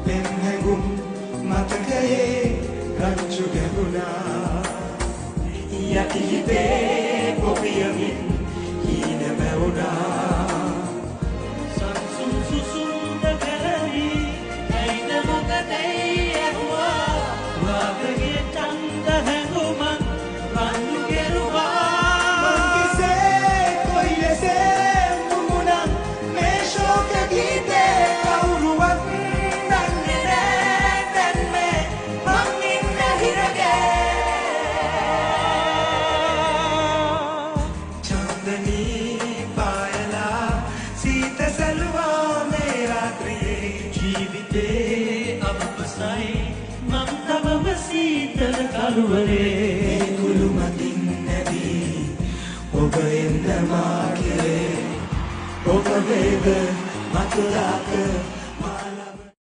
පෙම් හැඟුම් මතකයේ රංචු ගැඹුණා යටි හිතේ පොපියමින් හීන වැවුණා සංසුන් සුසුම්ද කරවි ඇයිද මොකදේ ඇහුවා වාගගේ චන්ද හැඟුමක් රංචු කෙරුවා මං කෙසේ කොයි ලෙසේ මුමුණක් මේ ශෝක ගීතේ කවුරුවත් දන්නේ නෑ දැන් මේ මං ඉන්න හිරගේ චන්දනී පායලා සීත සැලුවා මේ රාත්‍රියේ ජීවිතේ අපපසයි මං තවම සීතල කළුවරේ කුළු මතින් නැදී ඔබ එන්න මා කෙරේ ඔබ වේද මතුලාක